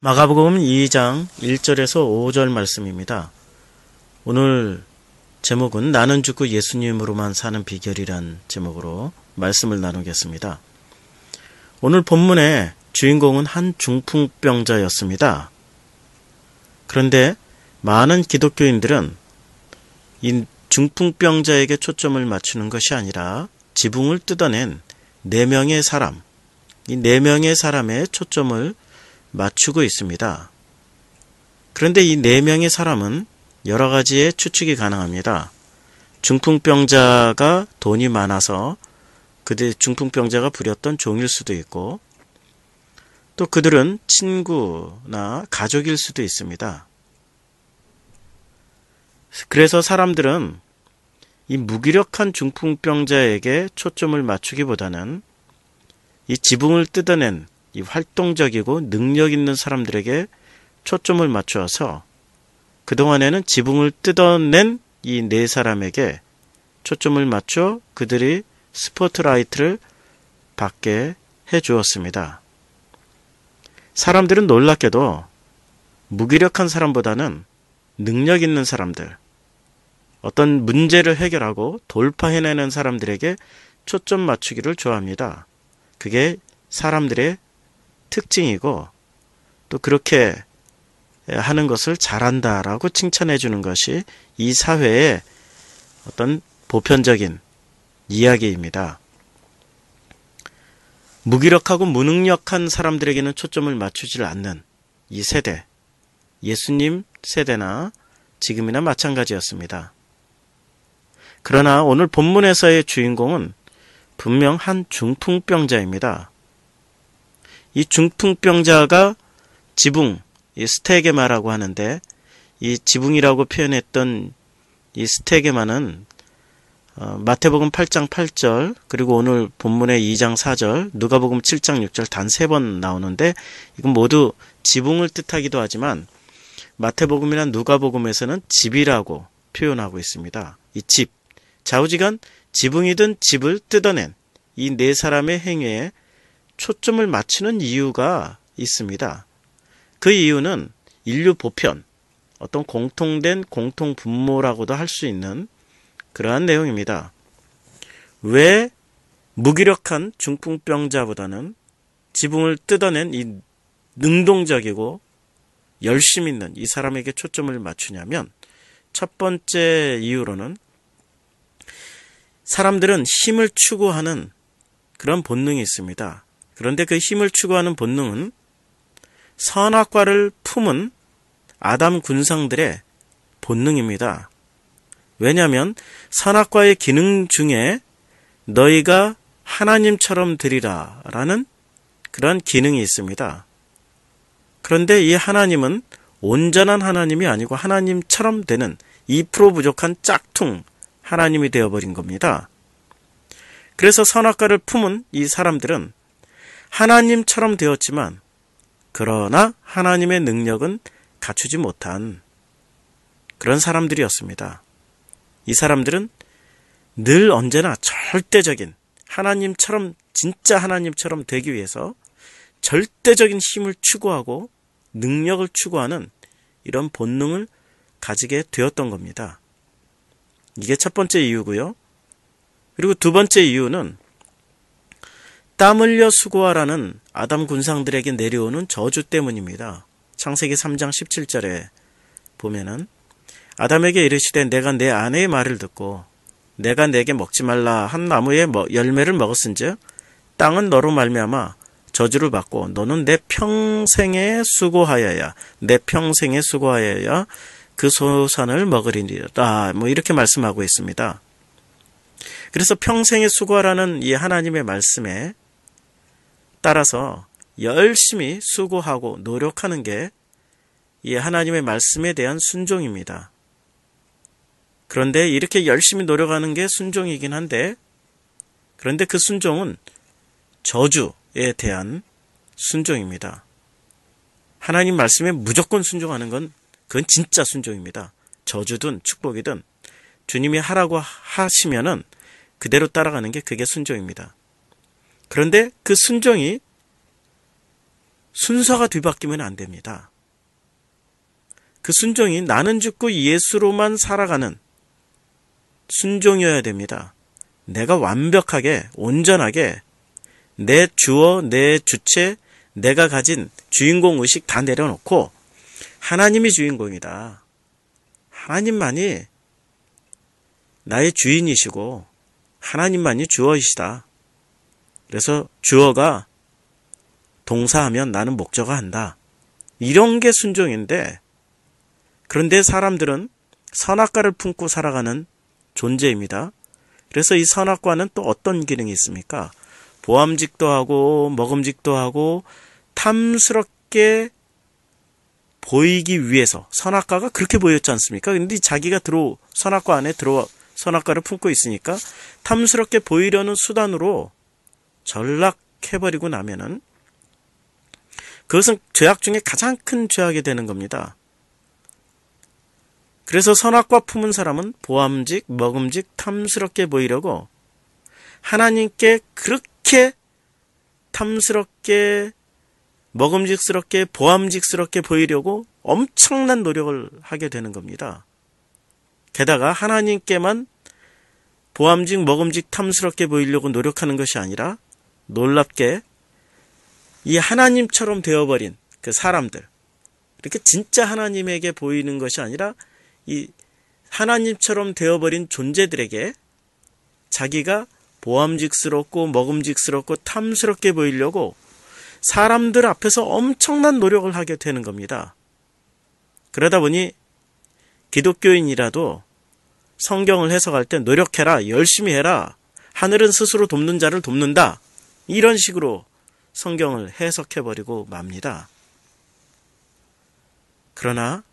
마가복음 2장 1절에서 5절 말씀입니다. 오늘 제목은 나는 죽고 예수님으로만 사는 비결이란 제목으로 말씀을 나누겠습니다. 오늘 본문의 주인공은 한 중풍병자였습니다. 그런데 많은 기독교인들은 이 중풍병자에게 초점을 맞추는 것이 아니라 지붕을 뜯어낸 4명의 사람, 이 4명의 사람에 초점을 맞추고 있습니다. 그런데 이 4명의 사람은 여러 가지의 추측이 가능합니다. 중풍병자가 돈이 많아서 그들 중풍병자가 부렸던 종일 수도 있고, 또 그들은 친구나 가족일 수도 있습니다. 그래서 사람들은 이 무기력한 중풍병자에게 초점을 맞추기보다는 이 지붕을 뜯어낸 이 활동적이고 능력 있는 사람들에게 초점을 맞추어서 그동안에는 지붕을 뜯어낸 이 4사람에게 초점을 맞춰 그들이 스포트라이트를 받게 해 주었습니다. 사람들은 놀랍게도 무기력한 사람보다는 능력 있는 사람들, 어떤 문제를 해결하고 돌파해내는 사람들에게 초점 맞추기를 좋아합니다. 그게 사람들의 특징이고, 또 그렇게 하는 것을 잘한다라고 칭찬해 주는 것이 이 사회의 어떤 보편적인 이야기입니다. 무기력하고 무능력한 사람들에게는 초점을 맞추지 않는 이 세대, 예수님 세대나 지금이나 마찬가지였습니다. 그러나 오늘 본문에서의 주인공은 분명 한 중풍병자입니다. 이 중풍병자가 지붕, 이 스테게마라고 하는데, 이 지붕이라고 표현했던 이 스테게마는 마태복음 8장 8절, 그리고 오늘 본문의 2장 4절, 누가복음 7장 6절 단 3번 나오는데, 이건 모두 지붕을 뜻하기도 하지만 마태복음이나 누가복음에서는 집이라고 표현하고 있습니다. 이 집, 좌우지간 지붕이든 집을 뜯어낸 이 4사람의 행위에 초점을 맞추는 이유가 있습니다. 그 이유는 인류 보편, 어떤 공통된 공통분모라고도 할 수 있는 그러한 내용입니다. 왜 무기력한 중풍병자보다는 지붕을 뜯어낸 이 능동적이고 열심 있는 이 사람에게 초점을 맞추냐면, 첫 번째 이유로는 사람들은 힘을 추구하는 그런 본능이 있습니다. 그런데 그 힘을 추구하는 본능은 선악과를 품은 아담 군상들의 본능입니다. 왜냐하면 선악과의 기능 중에 너희가 하나님처럼 되리라 라는 그런 기능이 있습니다. 그런데 이 하나님은 온전한 하나님이 아니고 하나님처럼 되는 2% 부족한 짝퉁 하나님이 되어버린 겁니다. 그래서 선악과를 품은 이 사람들은 하나님처럼 되었지만, 그러나 하나님의 능력은 갖추지 못한 그런 사람들이었습니다. 이 사람들은 늘 언제나 절대적인 하나님처럼, 진짜 하나님처럼 되기 위해서 절대적인 힘을 추구하고 능력을 추구하는 이런 본능을 가지게 되었던 겁니다. 이게 첫 번째 이유고요. 그리고 두 번째 이유는 땀 흘려 수고하라는 아담 군상들에게 내려오는 저주 때문입니다. 창세기 3장 17절에 보면은 아담에게 이르시되 내가 내 아내의 말을 듣고 내가 내게 먹지 말라 한 나무의 열매를 먹었은즉 땅은 너로 말미암아 저주를 받고 너는 내 평생에 수고하여야 그 소산을 먹으리라. 이렇게 말씀하고 있습니다. 그래서 평생에 수고하라는 이 하나님의 말씀에 따라서 열심히 수고하고 노력하는 게 이 하나님의 말씀에 대한 순종입니다. 그런데 이렇게 열심히 노력하는 게 순종이긴 한데, 그런데 그 순종은 저주에 대한 순종입니다. 하나님 말씀에 무조건 순종하는 건 그건 진짜 순종입니다. 저주든 축복이든 주님이 하라고 하시면은 그대로 따라가는 게 그게 순종입니다. 그런데 그 순종이 순서가 뒤바뀌면 안 됩니다. 그 순종이 나는 죽고 예수로만 살아가는 순종이어야 됩니다. 내가 완벽하게, 온전하게 내 주어, 내 주체, 내가 가진 주인공 의식 다 내려놓고 하나님이 주인공이다. 하나님만이 나의 주인이시고 하나님만이 주어이시다. 그래서 주어가 동사하면 나는 목적어 한다. 이런 게 순종인데, 그런데 사람들은 선악과를 품고 살아가는 존재입니다. 그래서 이 선악과는 또 어떤 기능이 있습니까? 보암직도 하고 먹음직도 하고 탐스럽게 보이기 위해서, 선악과가 그렇게 보였지 않습니까? 근데 자기가 선악과 안에 선악과를 품고 있으니까 탐스럽게 보이려는 수단으로 전락해버리고 나면은 그것은 죄악 중에 가장 큰 죄악이 되는 겁니다. 그래서 선악과 품은 사람은 보암직, 먹음직, 탐스럽게 보이려고 하나님께 그렇게 탐스럽게, 먹음직스럽게, 보암직스럽게 보이려고 엄청난 노력을 하게 되는 겁니다. 게다가 하나님께만 보암직, 먹음직, 탐스럽게 보이려고 노력하는 것이 아니라 놀랍게 이 하나님처럼 되어버린 그 사람들, 이렇게 진짜 하나님에게 보이는 것이 아니라 이 하나님처럼 되어버린 존재들에게 자기가 보암직스럽고 먹음직스럽고 탐스럽게 보이려고 사람들 앞에서 엄청난 노력을 하게 되는 겁니다. 그러다 보니 기독교인이라도 성경을 해석할 때 노력해라, 열심히 해라, 하늘은 스스로 돕는 자를 돕는다, 이런 식으로 성경을 해석해버리고 맙니다. 그러나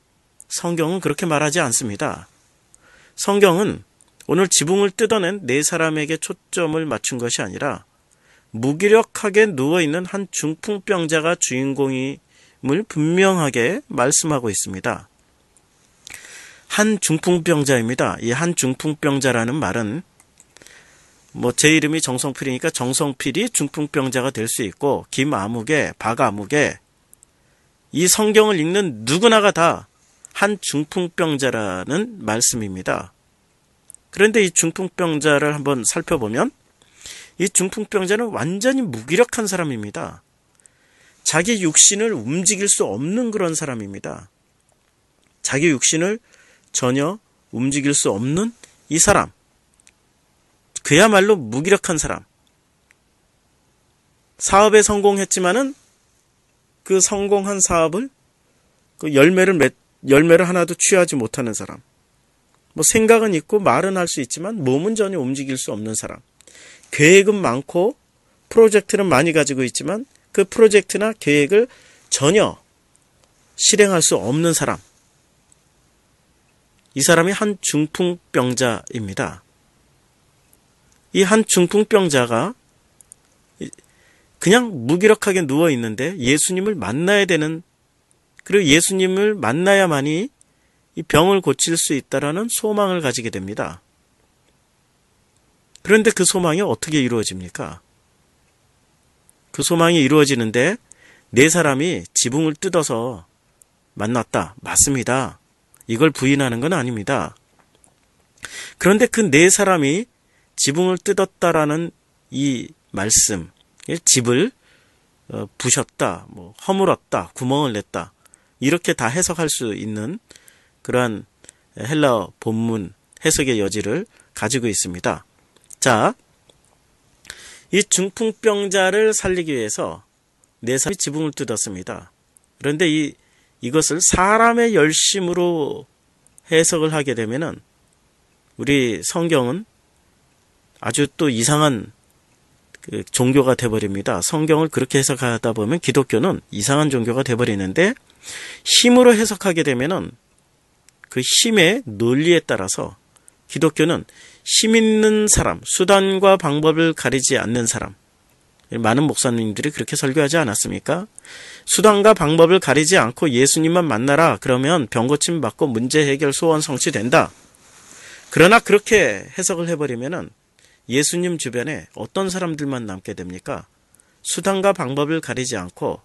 성경은 그렇게 말하지 않습니다. 성경은 오늘 지붕을 뜯어낸 네 사람에게 초점을 맞춘 것이 아니라 무기력하게 누워있는 한 중풍병자가 주인공임을 분명하게 말씀하고 있습니다. 한 중풍병자입니다. 이 한 중풍병자라는 말은 제 이름이 정성필이니까 정성필이 중풍병자가 될 수 있고, 김아무개, 박아무개, 이 성경을 읽는 누구나가 다 한 중풍병자라는 말씀입니다. 그런데 이 중풍병자를 한번 살펴보면 이 중풍병자는 완전히 무기력한 사람입니다. 자기 육신을 움직일 수 없는 그런 사람입니다. 자기 육신을 전혀 움직일 수 없는 이 사람, 그야말로 무기력한 사람. 사업에 성공했지만은 그 성공한 사업을 그 열매를 하나도 취하지 못하는 사람. 생각은 있고 말은 할 수 있지만 몸은 전혀 움직일 수 없는 사람. 계획은 많고 프로젝트는 많이 가지고 있지만 그 프로젝트나 계획을 전혀 실행할 수 없는 사람. 이 사람이 한 중풍병자입니다. 이 한 중풍병자가 그냥 무기력하게 누워 있는데 예수님을 만나야 되는, 그리고 예수님을 만나야만이 이 병을 고칠 수 있다라는 소망을 가지게 됩니다. 그런데 그 소망이 어떻게 이루어집니까? 그 소망이 이루어지는데 네 사람이 지붕을 뜯어서 만났다. 맞습니다. 이걸 부인하는 건 아닙니다. 그런데 그 네 사람이 지붕을 뜯었다라는 이 말씀, 집을 부셨다, 허물었다, 구멍을 냈다, 이렇게 다 해석할 수 있는 그러한 헬라어 본문 해석의 여지를 가지고 있습니다. 자, 이 중풍병자를 살리기 위해서 네 사람이 지붕을 뜯었습니다. 그런데 이것을 사람의 열심으로 해석을 하게 되면은 우리 성경은 아주 또 이상한 종교가 돼버립니다. 성경을 그렇게 해석하다 보면 기독교는 이상한 종교가 돼버리는데, 힘으로 해석하게 되면은 그 힘의 논리에 따라서 기독교는 힘 있는 사람, 수단과 방법을 가리지 않는 사람, 많은 목사님들이 그렇게 설교하지 않았습니까? 수단과 방법을 가리지 않고 예수님만 만나라, 그러면 병 고침 받고 문제 해결 소원 성취된다. 그러나 그렇게 해석을 해버리면은 예수님 주변에 어떤 사람들만 남게 됩니까? 수단과 방법을 가리지 않고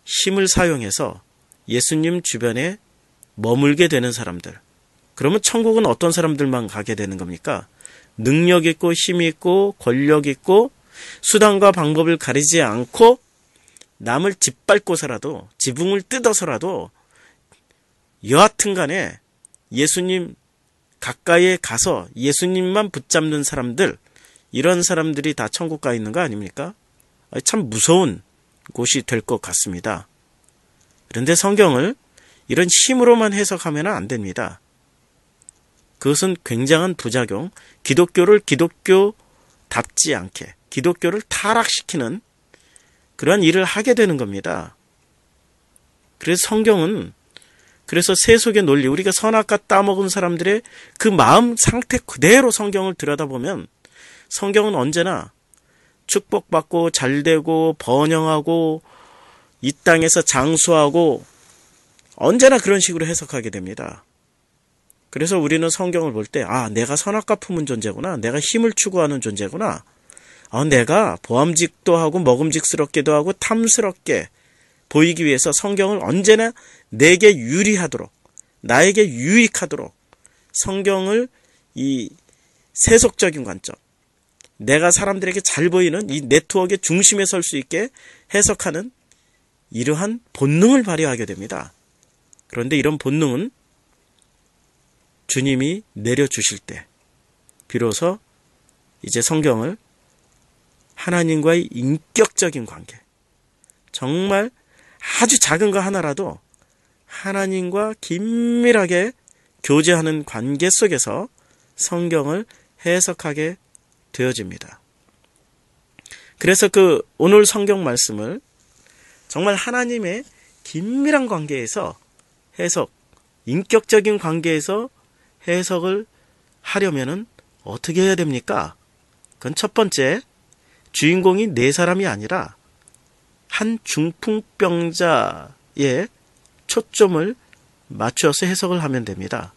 힘을 사용해서 예수님 주변에 머물게 되는 사람들. 그러면 천국은 어떤 사람들만 가게 되는 겁니까? 능력 있고 힘 있고 권력 있고 수단과 방법을 가리지 않고 남을 짓밟고서라도 지붕을 뜯어서라도 여하튼 간에 예수님 가까이에 가서 예수님만 붙잡는 사람들, 이런 사람들이 다 천국 가 있는 거 아닙니까? 참 무서운 곳이 될 것 같습니다. 그런데 성경을 이런 힘으로만 해석하면 안 됩니다. 그것은 굉장한 부작용, 기독교를 기독교답지 않게, 기독교를 타락시키는 그러한 일을 하게 되는 겁니다. 그래서 성경은, 그래서 세속의 논리, 우리가 선악과 따먹은 사람들의 그 마음 상태 그대로 성경을 들여다보면 성경은 언제나 축복받고 잘되고 번영하고 이 땅에서 장수하고 언제나 그런 식으로 해석하게 됩니다. 그래서 우리는 성경을 볼 때, 내가 선악과 품은 존재구나. 내가 힘을 추구하는 존재구나. 내가 보암직도 하고 먹음직스럽기도 하고 탐스럽게 보이기 위해서 성경을 언제나 내게 유리하도록, 나에게 유익하도록 성경을 이 세속적인 관점, 내가 사람들에게 잘 보이는 이 네트워크의 중심에 설 수 있게 해석하는 이러한 본능을 발휘하게 됩니다. 그런데 이런 본능은 주님이 내려주실 때 비로소 이제 성경을 하나님과의 인격적인 관계, 정말 아주 작은 거 하나라도 하나님과 긴밀하게 교제하는 관계 속에서 성경을 해석하게 되어집니다. 그래서 오늘 성경 말씀을 정말 하나님의 긴밀한 관계에서 해석, 인격적인 관계에서 해석을 하려면은 어떻게 해야 됩니까? 그건 첫 번째, 주인공이 네 사람이 아니라 한 중풍병자의 초점을 맞춰서 해석을 하면 됩니다.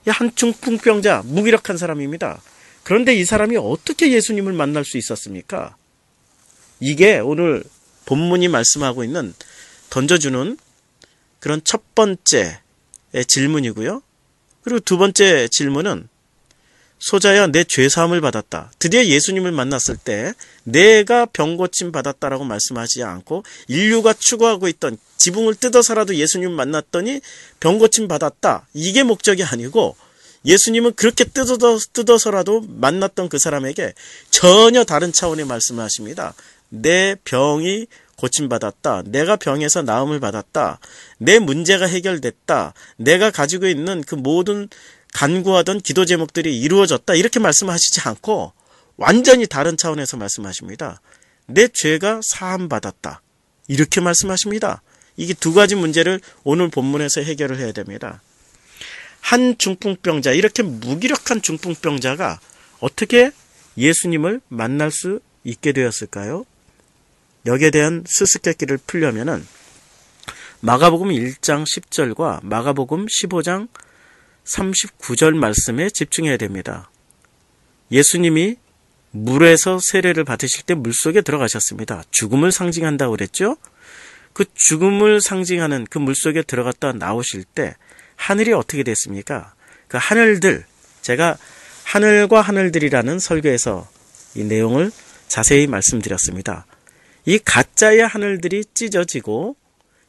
한 중풍병자, 무기력한 사람입니다. 그런데 이 사람이 어떻게 예수님을 만날 수 있었습니까? 이게 오늘 본문이 말씀하고 있는, 던져주는 그런 첫 번째 질문이고요. 그리고 두 번째 질문은, 소자야 내 죄사함을 받았다. 드디어 예수님을 만났을 때 내가 병고침 받았다라고 말씀하지 않고 인류가 추구하고 있던 지붕을 뜯어서라도 예수님을 만났더니 병고침 받았다. 이게 목적이 아니고 예수님은 그렇게 뜯어서라도 만났던 그 사람에게 전혀 다른 차원의 말씀을 하십니다. 내 병이 고침받았다. 내가 병에서 나음을 받았다. 내 문제가 해결됐다. 내가 가지고 있는 그 모든 간구하던 기도 제목들이 이루어졌다. 이렇게 말씀하시지 않고 완전히 다른 차원에서 말씀하십니다. 내 죄가 사함받았다. 이렇게 말씀하십니다. 이게 두 가지 문제를 오늘 본문에서 해결을 해야 됩니다. 한 중풍병자, 이렇게 무기력한 중풍병자가 어떻게 예수님을 만날 수 있게 되었을까요? 여기에 대한 수수께끼를 풀려면은 마가복음 1장 10절과 마가복음 15장 39절 말씀에 집중해야 됩니다. 예수님이 물에서 세례를 받으실 때 물속에 들어가셨습니다. 죽음을 상징한다고 그랬죠? 그 죽음을 상징하는 그 물속에 들어갔다 나오실 때 하늘이 어떻게 됐습니까? 그 하늘들, 제가 하늘과 하늘들이라는 설교에서 이 내용을 자세히 말씀드렸습니다. 이 가짜의 하늘들이 찢어지고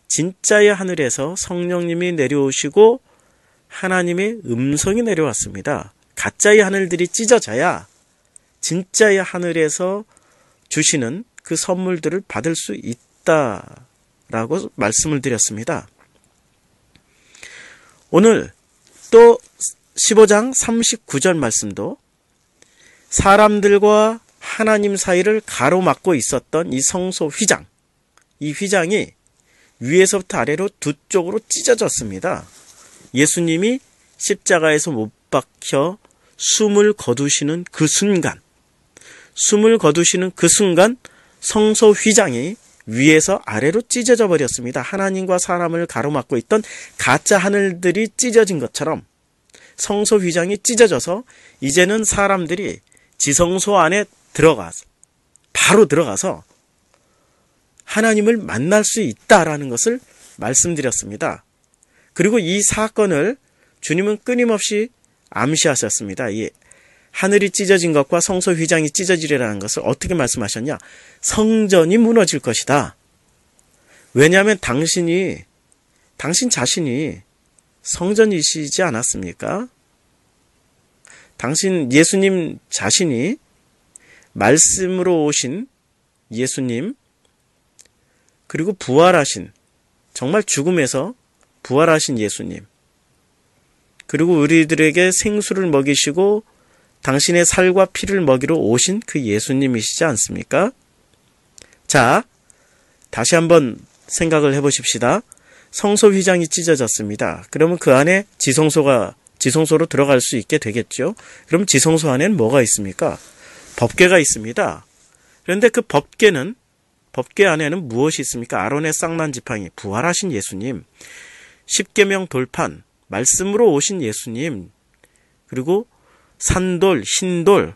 진짜의 하늘에서 성령님이 내려오시고 하나님의 음성이 내려왔습니다. 가짜의 하늘들이 찢어져야 진짜의 하늘에서 주시는 그 선물들을 받을 수 있다라고 말씀을 드렸습니다. 오늘 또 15장 39절 말씀도 사람들과 하나님 사이를 가로막고 있었던 이 성소 휘장, 이 휘장이 위에서부터 아래로 두 쪽으로 찢어졌습니다. 예수님이 십자가에서 못 박혀 숨을 거두시는 그 순간, 성소 휘장이 위에서 아래로 찢어져 버렸습니다. 하나님과 사람을 가로막고 있던 가짜 하늘들이 찢어진 것처럼 성소 휘장이 찢어져서 이제는 사람들이 지성소 안에 바로 들어가서 하나님을 만날 수 있다라는 것을 말씀드렸습니다. 그리고 이 사건을 주님은 끊임없이 암시하셨습니다. 이 하늘이 찢어진 것과 성소 휘장이 찢어지리라는 것을 어떻게 말씀하셨냐? 성전이 무너질 것이다. 왜냐하면 당신 자신이 성전이시지 않았습니까? 예수님 자신이 말씀으로 오신 예수님, 그리고 부활하신, 정말 죽음에서 부활하신 예수님, 그리고 우리들에게 생수를 먹이시고 당신의 살과 피를 먹이러 오신 그 예수님이시지 않습니까? 자, 다시 한번 생각을 해보십시다. 성소 휘장이 찢어졌습니다. 그러면 그 안에 지성소로 들어갈 수 있게 되겠죠. 그럼 지성소 안에는 뭐가 있습니까? 법궤가 있습니다. 그런데 그 법궤 안에는 무엇이 있습니까? 아론의 쌍난 지팡이, 부활하신 예수님, 십계명 돌판, 말씀으로 오신 예수님, 그리고 산돌, 흰돌,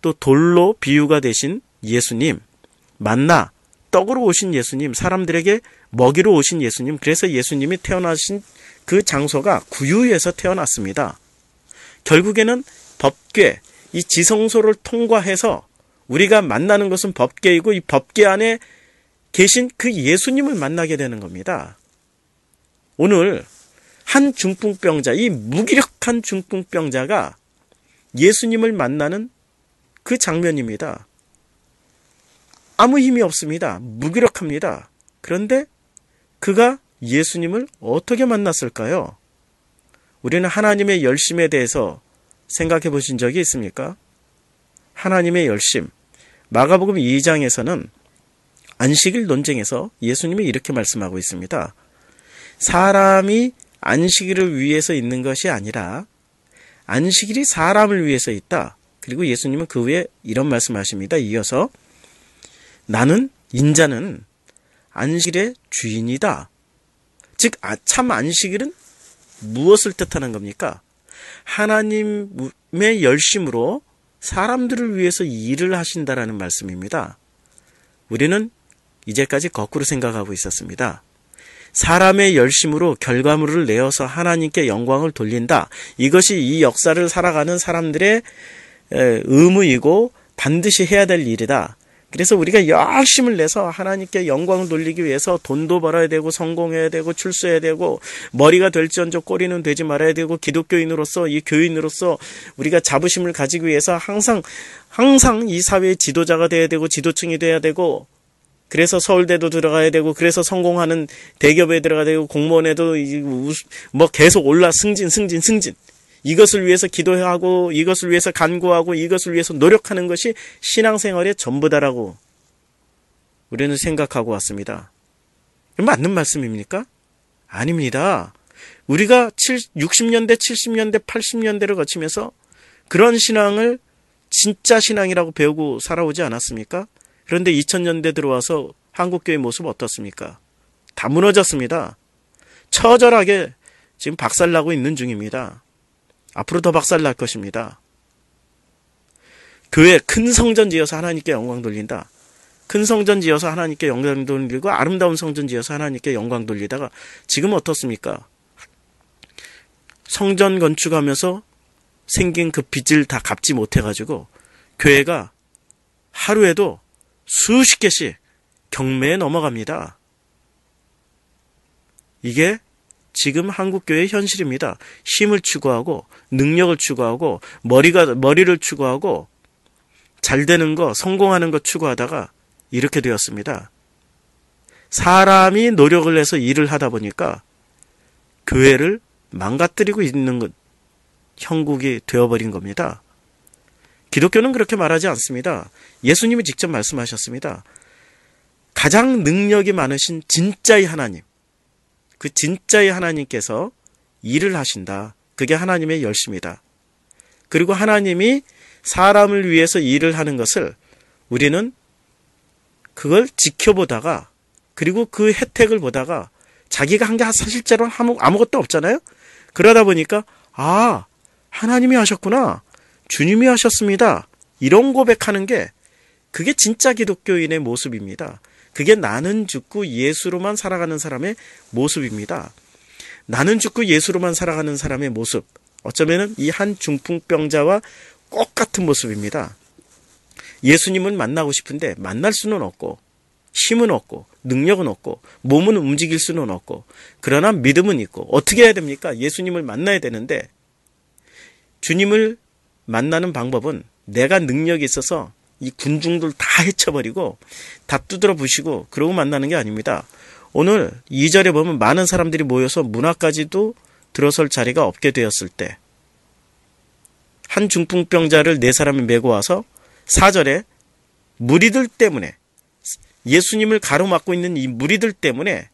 또 돌로 비유가 되신 예수님, 만나, 떡으로 오신 예수님, 사람들에게 먹이로 오신 예수님, 그래서 예수님이 태어나신 그 장소가 구유에서 태어났습니다. 결국에는 법궤, 이 지성소를 통과해서 우리가 만나는 것은 법궤이고 이 법궤 안에 계신 그 예수님을 만나게 되는 겁니다. 오늘 한 중풍병자, 이 무기력한 중풍병자가 예수님을 만나는 그 장면입니다. 아무 힘이 없습니다. 무기력합니다. 그런데 그가 예수님을 어떻게 만났을까요? 우리는 하나님의 열심에 대해서 생각해 보신 적이 있습니까? 하나님의 열심. 마가복음 2장에서는 안식일 논쟁에서 예수님이 이렇게 말씀하고 있습니다. 사람이 안식일을 위해서 있는 것이 아니라 안식일이 사람을 위해서 있다. 그리고 예수님은 그 후에 이런 말씀하십니다. 이어서 나는 인자는 안식일의 주인이다. 즉 참 안식일은 무엇을 뜻하는 겁니까? 하나님의 열심으로 사람들을 위해서 일을 하신다라는 말씀입니다. 우리는 이제까지 거꾸로 생각하고 있었습니다. 사람의 열심으로 결과물을 내어서 하나님께 영광을 돌린다. 이것이 이 역사를 살아가는 사람들의 의무이고 반드시 해야 될 일이다. 그래서 우리가 열심을 내서 하나님께 영광을 돌리기 위해서 돈도 벌어야 되고 성공해야 되고 출세해야 되고 머리가 될지언정 꼬리는 되지 말아야 되고 기독교인으로서 이 교인으로서 우리가 자부심을 가지기 위해서 항상 이 사회의 지도자가 돼야 되고 지도층이 돼야 되고 그래서 서울대도 들어가야 되고 그래서 성공하는 대기업에 들어가야 되고 공무원에도 뭐 계속 올라 승진 이것을 위해서 기도하고 이것을 위해서 간구하고 이것을 위해서 노력하는 것이 신앙생활의 전부다라고 우리는 생각하고 왔습니다. 맞는 말씀입니까? 아닙니다. 우리가 60년대, 70년대, 80년대를 거치면서 그런 신앙을 진짜 신앙이라고 배우고 살아오지 않았습니까? 그런데 2000년대 들어와서 한국교회 모습 어떻습니까? 다 무너졌습니다. 처절하게 지금 박살나고 있는 중입니다. 앞으로 더 박살날 것입니다. 교회 큰 성전 지어서 하나님께 영광 돌린다. 큰 성전 지어서 하나님께 영광 돌리고 아름다운 성전 지어서 하나님께 영광 돌리다가 지금 어떻습니까? 성전 건축하면서 생긴 그 빚을 다 갚지 못해가지고 교회가 하루에도 수십 개씩 경매에 넘어갑니다. 이게 지금 한국교회의 현실입니다. 힘을 추구하고 능력을 추구하고 머리를 추구하고 잘 되는 거, 성공하는 거 추구하다가 이렇게 되었습니다. 사람이 노력을 해서 일을 하다 보니까 교회를 망가뜨리고 있는 것, 형국이 되어버린 겁니다. 기독교는 그렇게 말하지 않습니다. 예수님이 직접 말씀하셨습니다. 가장 능력이 많으신 진짜의 하나님, 그 진짜의 하나님께서 일을 하신다. 그게 하나님의 열심이다. 그리고 하나님이 사람을 위해서 일을 하는 것을 우리는 그걸 지켜보다가 그리고 그 혜택을 보다가 자기가 한 게 사실대로 아무것도 없잖아요. 그러다 보니까 하나님이 하셨구나. 주님이 하셨습니다. 이런 고백하는 게 그게 진짜 기독교인의 모습입니다. 그게 나는 죽고 예수로만 살아가는 사람의 모습입니다. 나는 죽고 예수로만 살아가는 사람의 모습. 어쩌면은 이 한 중풍병자와 똑같은 모습입니다. 예수님은 만나고 싶은데 만날 수는 없고, 힘은 없고, 능력은 없고, 몸은 움직일 수는 없고, 그러나 믿음은 있고, 어떻게 해야 됩니까? 예수님을 만나야 되는데, 주님을 만나는 방법은 내가 능력이 있어서 이 군중들 다 헤쳐버리고, 다 두드려 부시고, 그러고 만나는 게 아닙니다. 오늘 2절에 보면 많은 사람들이 모여서 문 앞까지도 들어설 자리가 없게 되었을 때, 한 중풍병자를 4사람이 메고 와서 4절에 무리들 때문에, 예수님을 가로막고 있는 이 무리들 때문에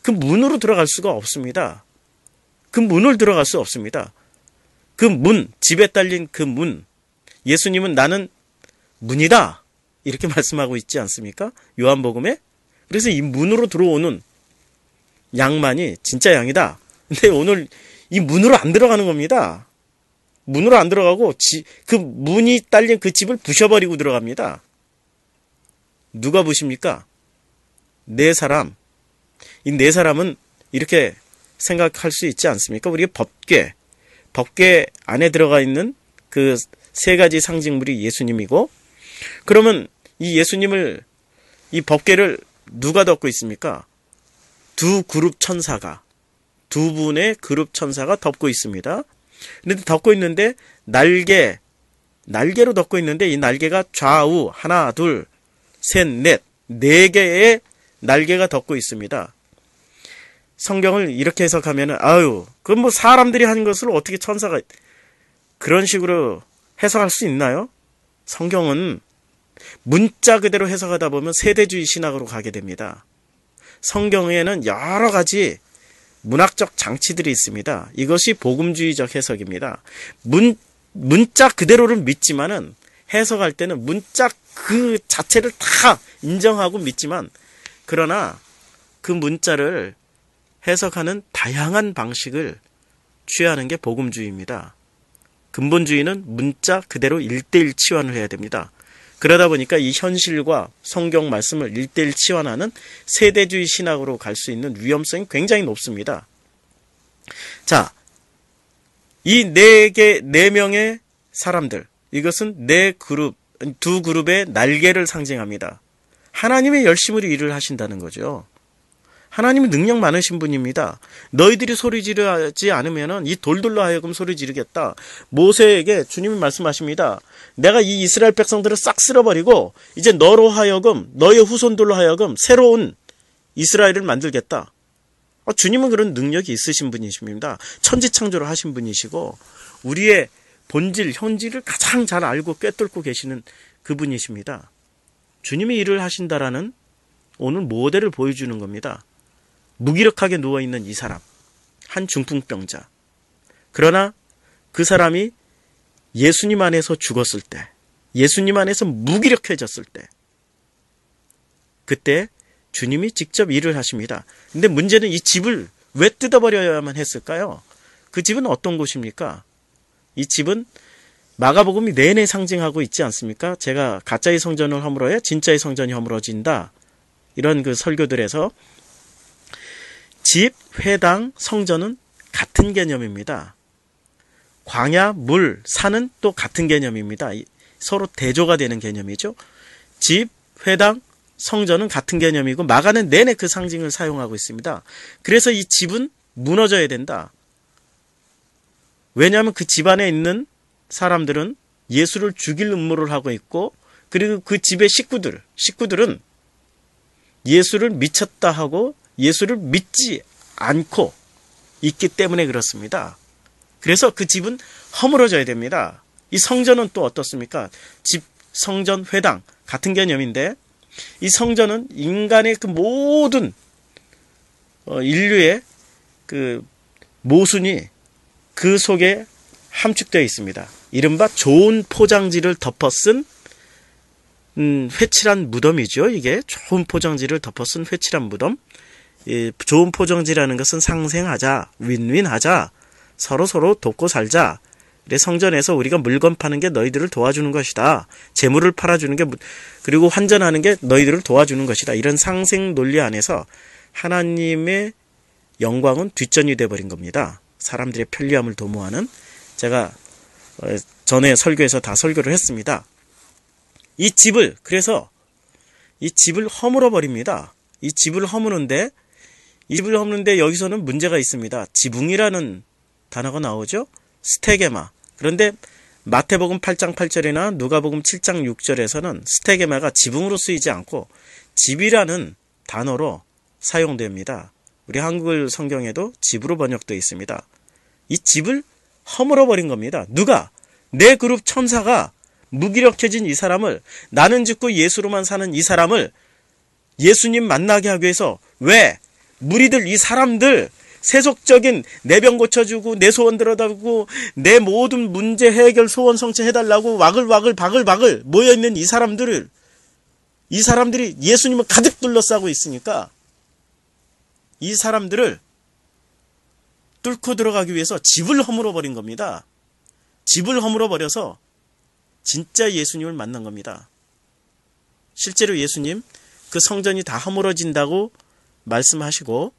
그 문으로 들어갈 수가 없습니다. 그 문을 들어갈 수 없습니다. 그 문, 집에 딸린 그 문, 예수님은 나는 문이다 이렇게 말씀하고 있지 않습니까? 요한복음에. 그래서 이 문으로 들어오는 양만이 진짜 양이다. 근데 오늘 이 문으로 안 들어가는 겁니다. 문으로 안 들어가고 그 문이 딸린 그 집을 부셔버리고 들어갑니다. 누가 부십니까? 4사람. 이 4사람은 이렇게 생각할 수 있지 않습니까? 우리가 법궤 안에 들어가 있는 그 3가지 상징물이 예수님이고, 그러면 이 예수님을, 이 법궤를 누가 덮고 있습니까? 2 그룹 천사가, 2분의 그룹 천사가 덮고 있습니다. 그런데 덮고 있는데 날개로 덮고 있는데 이 날개가 좌우 하나, 둘, 셋, 넷, 4개의 날개가 덮고 있습니다. 성경을 이렇게 해석하면은 그건 뭐 사람들이 한 것을 어떻게 천사가 그런 식으로 해석할 수 있나요? 성경은 문자 그대로 해석하다 보면 세대주의 신학으로 가게 됩니다. 성경에는 여러 가지 문학적 장치들이 있습니다. 이것이 복음주의적 해석입니다. 문자 그대로를 믿지만은 해석할 때는 문자 그 자체를 다 인정하고 믿지만, 그러나 그 문자를 해석하는 다양한 방식을 취하는 게 복음주의입니다. 근본주의는 문자 그대로 1:1 치환을 해야 됩니다. 그러다 보니까 이 현실과 성경 말씀을 1:1 치환하는 세대주의 신학으로 갈 수 있는 위험성이 굉장히 높습니다. 자, 이 4명의 사람들, 이것은 2 그룹의 날개를 상징합니다. 하나님의 열심으로 일을 하신다는 거죠. 하나님은 능력 많으신 분입니다. 너희들이 소리 지르지 않으면 이 돌들로 하여금 소리 지르겠다. 모세에게 주님이 말씀하십니다. 내가 이 이스라엘 백성들을 싹 쓸어버리고 이제 너로 하여금, 너의 후손들로 하여금 새로운 이스라엘을 만들겠다. 주님은 그런 능력이 있으신 분이십니다. 천지창조를 하신 분이시고 우리의 본질, 현질을 가장 잘 알고 꿰뚫고 계시는 그분이십니다. 주님이 일을 하신다라는 오늘 모델을 보여주는 겁니다. 무기력하게 누워있는 이 사람, 한 중풍병자. 그러나 그 사람이 예수님 안에서 죽었을 때, 예수님 안에서 무기력해졌을 때, 그때 주님이 직접 일을 하십니다. 근데 문제는 이 집을 왜 뜯어버려야만 했을까요? 그 집은 어떤 곳입니까? 이 집은 마가복음이 내내 상징하고 있지 않습니까? 제가 가짜의 성전을 허물어야 진짜의 성전이 허물어진다. 이런 그 설교들에서 집, 회당, 성전은 같은 개념입니다. 광야, 물, 산은 또 같은 개념입니다. 서로 대조가 되는 개념이죠. 집, 회당, 성전은 같은 개념이고 마가는 내내 그 상징을 사용하고 있습니다. 그래서 이 집은 무너져야 된다. 왜냐하면 그 집안에 있는 사람들은 예수를 죽일 음모를 하고 있고, 그리고 그 집의 식구들은 예수를 미쳤다 하고 예수를 믿지 않고 있기 때문에 그렇습니다. 그래서 그 집은 허물어져야 됩니다. 이 성전은 또 어떻습니까? 집, 성전, 회당 같은 개념인데, 이 성전은 인간의 그 모든 인류의 그 모순이 그 속에 함축되어 있습니다. 이른바 좋은 포장지를 덮어 쓴 회칠한 무덤이죠. 이게 좋은 포장지를 덮어 쓴 회칠한 무덤. 좋은 포장지라는 것은 상생하자, 윈윈하자, 서로 돕고 살자, 그래, 성전에서 우리가 물건 파는 게 너희들을 도와주는 것이다. 재물을 팔아주는 게, 그리고 환전하는 게 너희들을 도와주는 것이다. 이런 상생 논리 안에서 하나님의 영광은 뒷전이 돼버린 겁니다. 사람들의 편리함을 도모하는. 제가 전에 설교에서 다 설교를 했습니다. 그래서 이 집을 허물어 버립니다. 이 집을 허무는데 여기서는 문제가 있습니다. 지붕이라는 단어가 나오죠. 스테게마. 그런데 마태복음 8장 8절이나 누가복음 7장 6절에서는 스테게마가 지붕으로 쓰이지 않고 집이라는 단어로 사용됩니다. 우리 한글 성경에도 집으로 번역되어 있습니다. 이 집을 허물어 버린 겁니다. 누가? 내 그룹 천사가 무기력해진 이 사람을, 나는 죽고 예수로만 사는 이 사람을 예수님 만나게 하기 위해서, 왜? 무리들, 이 사람들, 세속적인 내 병 고쳐주고 내 소원 들어다주고 내 모든 문제 해결 소원 성취해달라고 바글바글 모여있는 이 사람들이 예수님을 가득 둘러싸고 있으니까 이 사람들을 뚫고 들어가기 위해서 집을 허물어 버린 겁니다. 집을 허물어 버려서 진짜 예수님을 만난 겁니다. 실제로 예수님 그 성전이 다 허물어진다고 말씀하시고,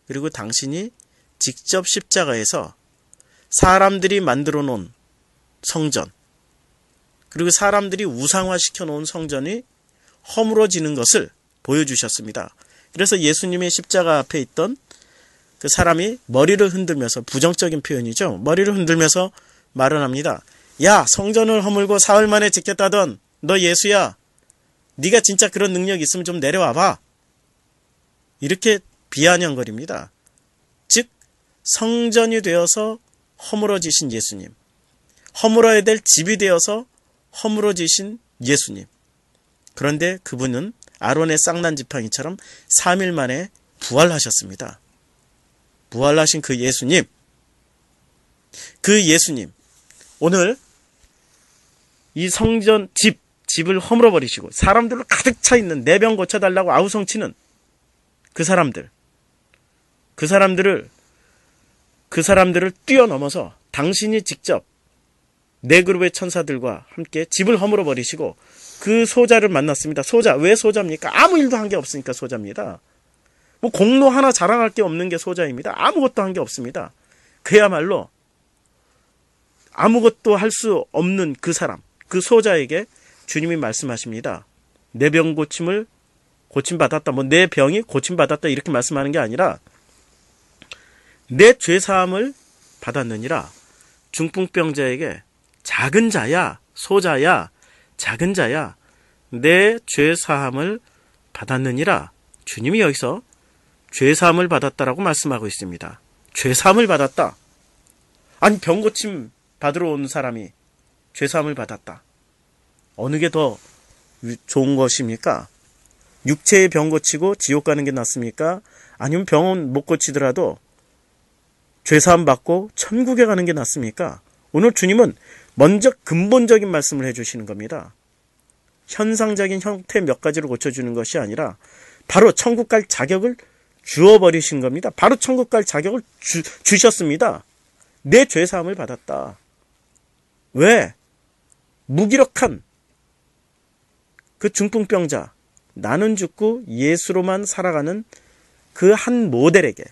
그리고 당신이 직접 십자가에서 사람들이 만들어 놓은 성전, 그리고 사람들이 우상화시켜 놓은 성전이 허물어지는 것을 보여주셨습니다. 그래서 예수님의 십자가 앞에 있던 그 사람이 머리를 흔들면서, 부정적인 표현이죠, 머리를 흔들면서 말을 합니다. 야, 성전을 허물고 사흘 만에 짓겠다던 너 예수야, 네가 진짜 그런 능력이 있으면 좀 내려와봐. 이렇게 비아냥거립니다. 즉 성전이 되어서 허물어지신 예수님, 허물어야 될 집이 되어서 허물어지신 예수님. 그런데 그분은 아론의 쌍난 지팡이처럼 3일 만에 부활하셨습니다. 부활하신 그 예수님, 오늘 이 성전 집을 허물어버리시고 사람들로 가득 차 있는, 내 병 고쳐달라고 아우성치는 그 사람들을 뛰어넘어서 당신이 직접 네 그룹의 천사들과 함께 집을 허물어 버리시고 그 소자를 만났습니다. 소자, 왜 소자입니까? 아무 일도 한 게 없으니까 소자입니다. 뭐 공로 하나 자랑할 게 없는 게 소자입니다. 아무것도 한 게 없습니다. 그야말로 아무것도 할 수 없는 그 사람, 그 소자에게 주님이 말씀하십니다. 내 병 고침받았다. 내 병이 고침받았다. 이렇게 말씀하는 게 아니라, 내 죄사함을 받았느니라. 중풍병자에게 작은 자야, 소자야, 작은 자야, 내 죄사함을 받았느니라. 주님이 여기서 죄사함을 받았다라고 말씀하고 있습니다. 죄사함을 받았다. 아니, 병 고침 받으러 온 사람이 죄사함을 받았다. 어느 게 더 좋은 것입니까? 육체의 병 고치고 지옥 가는 게 낫습니까? 아니면 병원 못 고치더라도 죄사함 받고 천국에 가는 게 낫습니까? 오늘 주님은 먼저 근본적인 말씀을 해주시는 겁니다. 현상적인 형태 몇 가지를 고쳐주는 것이 아니라 바로 천국 갈 자격을 주어버리신 겁니다. 바로 천국 갈 자격을 주셨습니다. 내 죄사함을 받았다. 왜? 무기력한 그 중풍병자, 나는 죽고 예수로만 살아가는 그 한 모델에게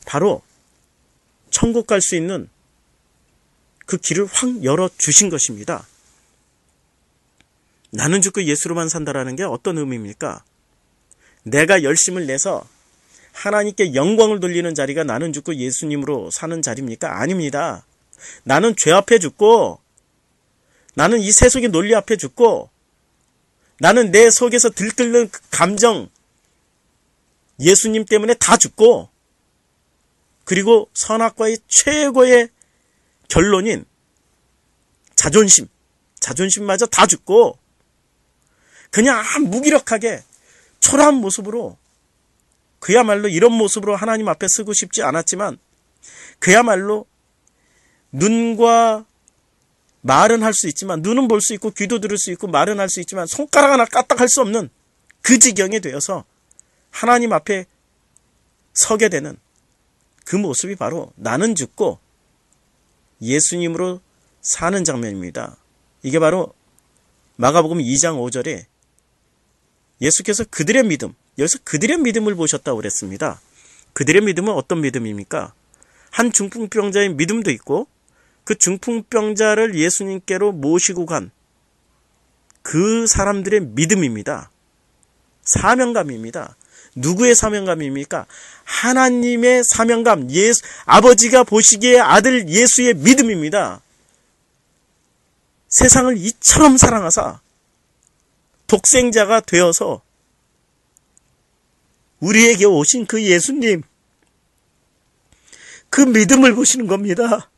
바로 천국 갈 수 있는 그 길을 확 열어주신 것입니다. 나는 죽고 예수로만 산다라는 게 어떤 의미입니까? 내가 열심을 내서 하나님께 영광을 돌리는 자리가 나는 죽고 예수님으로 사는 자리입니까? 아닙니다. 나는 죄 앞에 죽고, 나는 이 세속의 논리 앞에 죽고, 나는 내 속에서 들끓는 그 감정, 예수님 때문에 다 죽고, 그리고 선악과의 최고의 결론인 자존심마저 다 죽고, 그냥 무기력하게 초라한 모습으로, 그야말로 이런 모습으로 하나님 앞에 서고 싶지 않았지만, 그야말로 눈과 말은 할 수 있지만, 눈은 볼 수 있고 귀도 들을 수 있고 말은 할 수 있지만 손가락 하나 까딱할 수 없는 그 지경에 되어서 하나님 앞에 서게 되는 그 모습이 바로 나는 죽고 예수님으로 사는 장면입니다. 이게 바로 마가복음 2장 5절에 예수께서 그들의 믿음, 여기서 그들의 믿음을 보셨다고 그랬습니다. 그들의 믿음은 어떤 믿음입니까? 한 중풍병자의 믿음도 있고 그 중풍병자를 예수님께로 모시고 간 그 사람들의 믿음입니다. 사명감입니다. 누구의 사명감입니까? 하나님의 사명감, 아버지가 보시기에 아들 예수의 믿음입니다. 세상을 이처럼 사랑하사 독생자가 되어서 우리에게 오신 그 예수님, 그 믿음을 보시는 겁니다.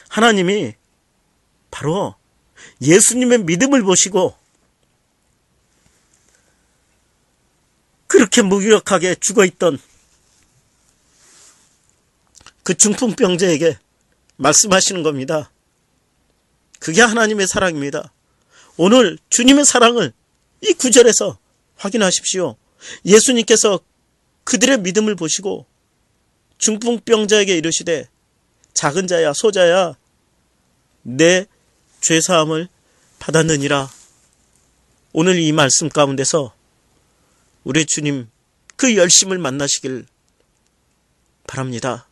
하나님이 바로 예수님의 믿음을 보시고 그렇게 무기력하게 죽어있던 그 중풍병자에게 말씀하시는 겁니다. 그게 하나님의 사랑입니다. 오늘 주님의 사랑을 이 구절에서 확인하십시오. 예수님께서 그들의 믿음을 보시고 중풍병자에게 이르시되 작은 자야 소자야 내 죄사함을 받았느니라. 오늘 이 말씀 가운데서 우리 주님 그 열심을 만나시길 바랍니다.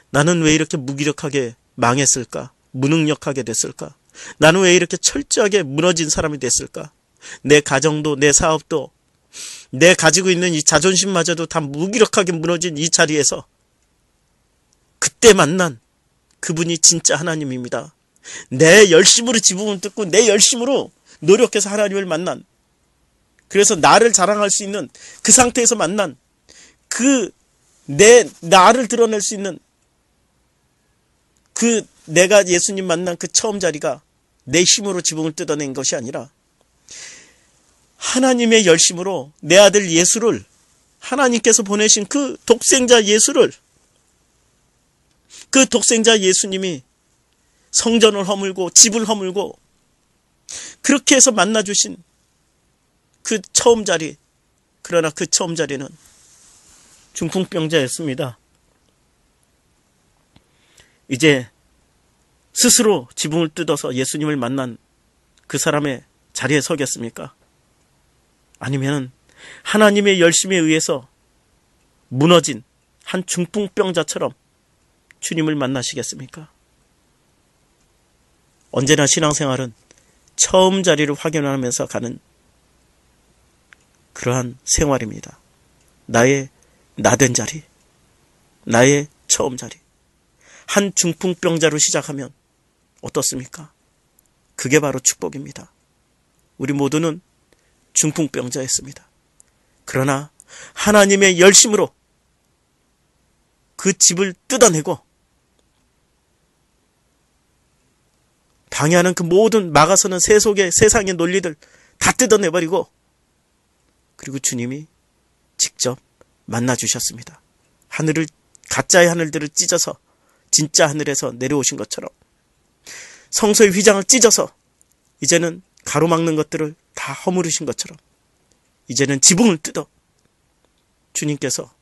나는 왜 이렇게 무기력하게 망했을까? 무능력하게 됐을까? 나는 왜 이렇게 철저하게 무너진 사람이 됐을까? 내 가정도 내 사업도 내 가지고 있는 이 자존심마저도 다 무기력하게 무너진 이 자리에서 그때 만난 그분이 진짜 하나님입니다. 내 열심으로 지붕을 뜯고 내 열심으로 노력해서 하나님을 만난, 그래서 나를 자랑할 수 있는 그 상태에서 만난 그 나를 드러낼 수 있는 그 내가 예수님 만난 그 처음 자리가 내 힘으로 지붕을 뜯어낸 것이 아니라 하나님의 열심으로 내 아들 예수를, 하나님께서 보내신 그 독생자 예수를, 그 독생자 예수님이 성전을 허물고 집을 허물고 그렇게 해서 만나주신 그 처음 자리, 그러나 그 처음 자리는 중풍병자였습니다. 이제 스스로 지붕을 뜯어서 예수님을 만난 그 사람의 자리에 서겠습니까? 아니면 하나님의 열심에 의해서 무너진 한 중풍병자처럼 주님을 만나시겠습니까? 언제나 신앙생활은 처음 자리를 확인하면서 가는 그러한 생활입니다. 나의 나된 자리, 나의 처음 자리. 한 중풍병자로 시작하면 어떻습니까? 그게 바로 축복입니다. 우리 모두는 중풍병자였습니다. 그러나 하나님의 열심으로 그 집을 뜯어내고 방해하는 그 모든 막아서는 세상의 논리들 다 뜯어내버리고, 그리고 주님이 직접 만나주셨습니다. 가짜의 하늘들을 찢어서 진짜 하늘에서 내려오신 것처럼, 성소의 휘장을 찢어서 이제는 가로막는 것들을 다 허물으신 것처럼, 이제는 지붕을 뜯어 주님께서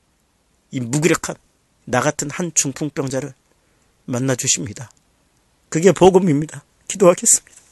이 무기력한 나 같은 한 중풍병자를 만나주십니다. 그게 복음입니다. 기도하겠습니다.